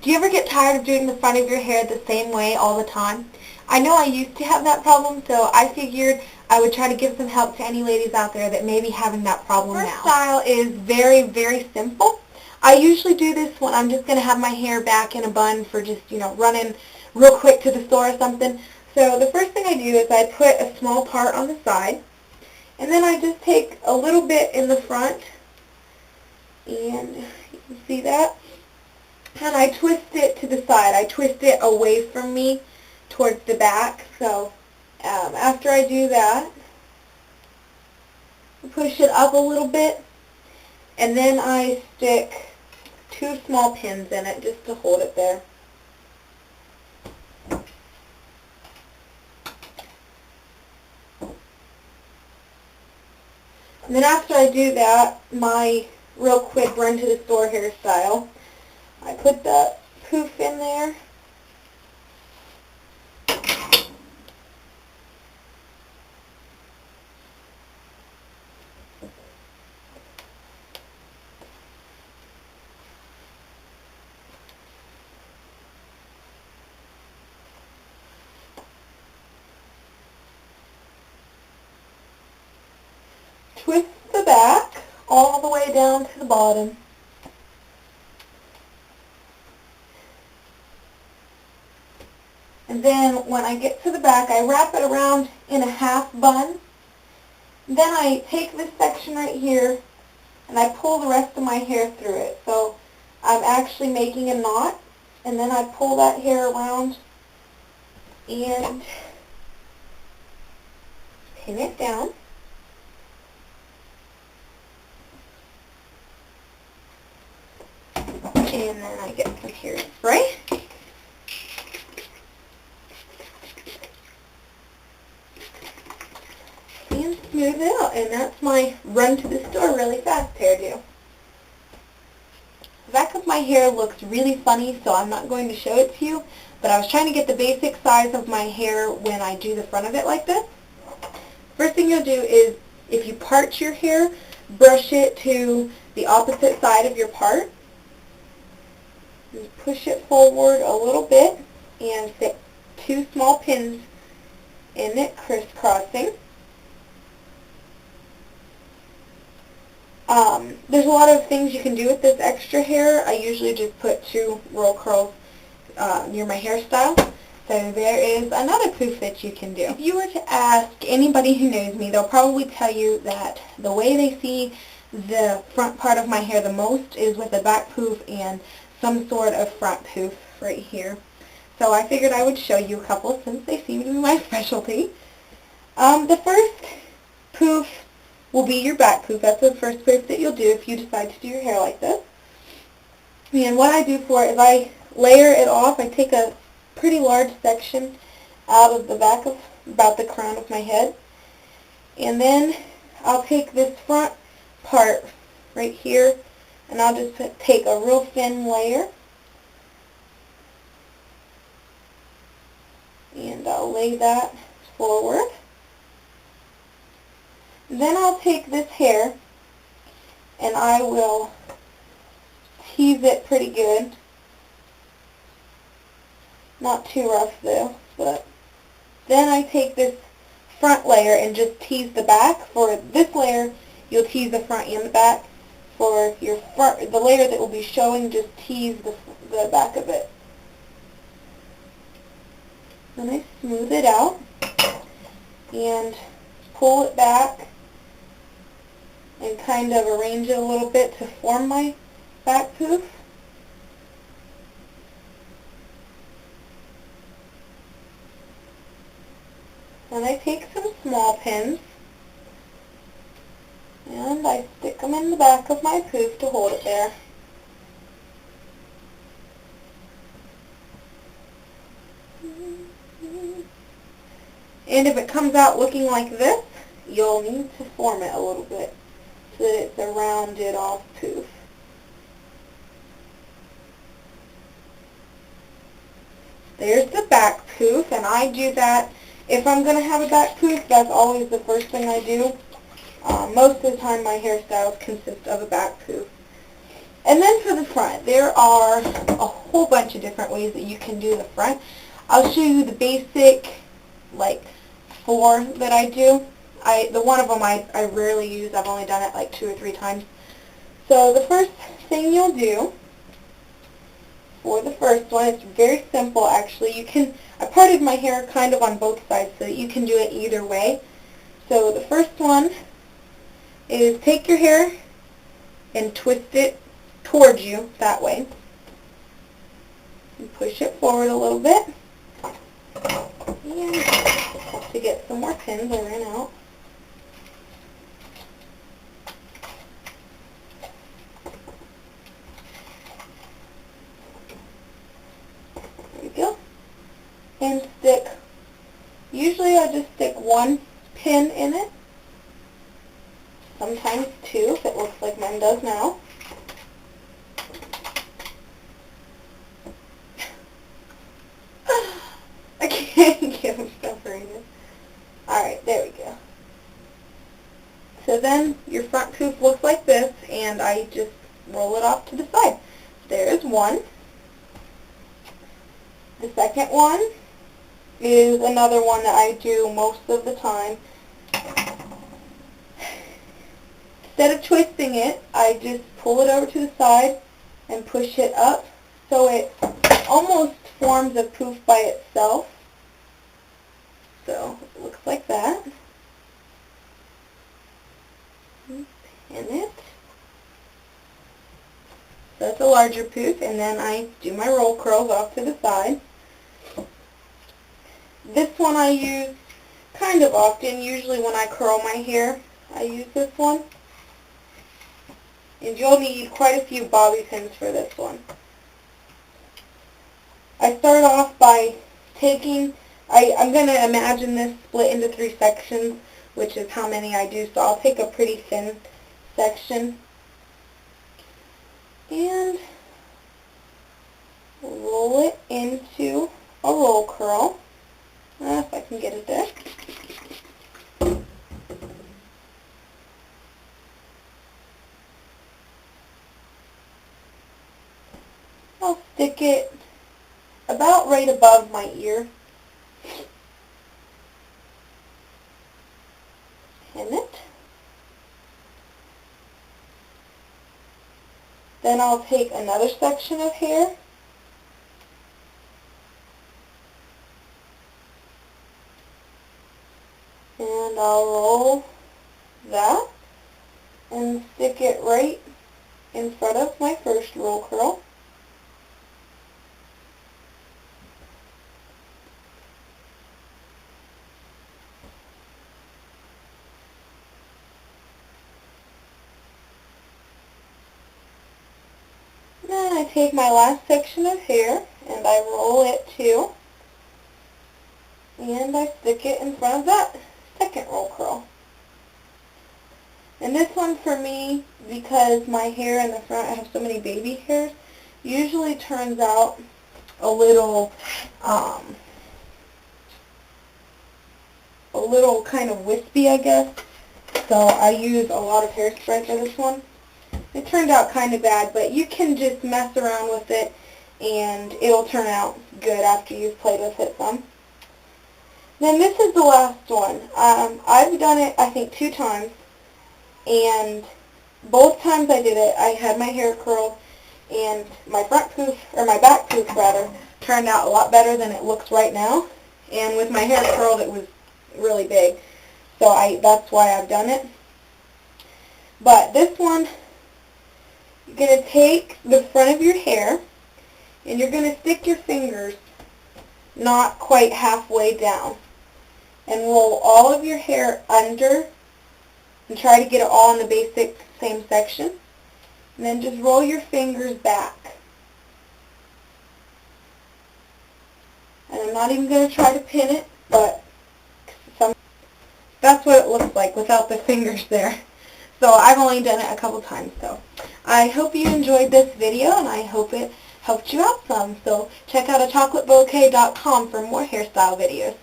Do you ever get tired of doing the front of your hair the same way all the time? I know I used to have that problem, so I figured I would try to give some help to any ladies out there that may be having that problem now. First style is very, very simple. I usually do this when I'm just going to have my hair back in a bun for just, running real quick to the store or something. So the first thing I do is I put a small part on the side, and then I just take a little bit in the front, and you can see that. And I twist it to the side. I twist it away from me towards the back. So after I do that, I push it up a little bit, and then I stick 2 small pins in it just to hold it there. And then after I do that, my real quick run to the store hairstyle, I put that poof in there. Twist the back all the way down to the bottom. And then when I get to the back, I wrap it around in a half bun. Then I take this section right here and I pull the rest of my hair through it. So I'm actually making a knot, and then I pull that hair around and pin it down. And then I get some hairspray. And smooth it out. And that's my run to the store really fast hairdo. The back of my hair looks really funny, so I'm not going to show it to you, but I was trying to get the basic size of my hair when I do the front of it like this. First thing you'll do is, if you part your hair, brush it to the opposite side of your part. Just push it forward a little bit and stick 2 small pins in it, crisscrossing. There's a lot of things you can do with this extra hair. I usually just put 2 roll curls near my hairstyle. So there is another poof that you can do. If you were to ask anybody who knows me, they'll probably tell you that the way they see the front part of my hair the most is with a back poof and some sort of front poof right here. So I figured I would show you a couple since they seem to be my specialty. The first poof will be your back poof. That's the first poof that you'll do if you decide to do your hair like this. And what I do for it is I layer it off. I take a pretty large section out of the back of about the crown of my head. And then I'll take this front part right here, and I'll just take a real thin layer, and I'll lay that forward. Then I'll take this hair and I will tease it pretty good. Not too rough though, but then I take this front layer and just tease the back. For this layer, you'll tease the front and the back. For your front, the layer that will be showing, just tease the back of it. Then I smooth it out and pull it back and kind of arrange it a little bit to form my back poof. And I take some small pins and I stick them in the back of my poof to hold it there. And if it comes out looking like this, you'll need to form it a little bit so that it's a rounded off poof. There's the back poof, and I do that. If I'm going to have a back poof, that's always the first thing I do. Most of the time my hairstyles consist of a back poof. And then for the front, there are a whole bunch of different ways that you can do the front. I'll show you the basic, like, 4 that I do. The one of them I rarely use. I've only done it like 2 or 3 times. So the first thing you'll do for the first one, it's very simple actually. I parted my hair kind of on both sides so that you can do it either way. So the first one is take your hair and twist it towards you that way. And push it forward a little bit. And have to get some more pins. I ran out. There we go. And usually I just stick 1 pin in it. Sometimes 2 if it looks like mine does now. I can't get myself right here. Alright, there we go. So then your front poof looks like this, and I just roll it off to the side. There's one. The second one is another one that I do most of the time. Instead of twisting it, I just pull it over to the side and push it up so it almost forms a poof by itself. So it looks like that. Pin it. So that's a larger poof, and then I do my roll curls off to the side. This one I use kind of often. Usually when I curl my hair, I use this one. And you'll need quite a few bobby pins for this one. I start off by taking, I'm going to imagine this split into 3 sections, which is how many I do. So I'll take a pretty thin section and roll it into a roll curl. If I can get it there. I'll stick it about right above my ear. Pin it. Then I'll take another section of hair and I'll roll that and stick it right in front of my first roll curl. Then I take my last section of hair and I roll it too, and I stick it in front of that second roll curl. And this one for me, because my hair in the front, I have so many baby hairs, usually turns out a little kind of wispy, I guess. So I use a lot of hairspray for this one. It turned out kind of bad, but you can just mess around with it and it'll turn out good after you've played with it some. Then this is the last one. I've done it, I think, 2 times, and both times I did it, I had my hair curled, and my front poof, or my back poof rather, turned out a lot better than it looks right now. And with my hair curled, it was really big. So that's why I've done it. But this one, you're going to take the front of your hair, and you're going to stick your fingers not quite halfway down, and roll all of your hair under, and try to get it all in the basic same section. And then just roll your fingers back. And I'm not even going to try to pin it, but that's what it looks like without the fingers there. So I've only done it a couple times. So I hope you enjoyed this video, and I hope it helped you out some. So check out a chocolatebouquet.com for more hairstyle videos.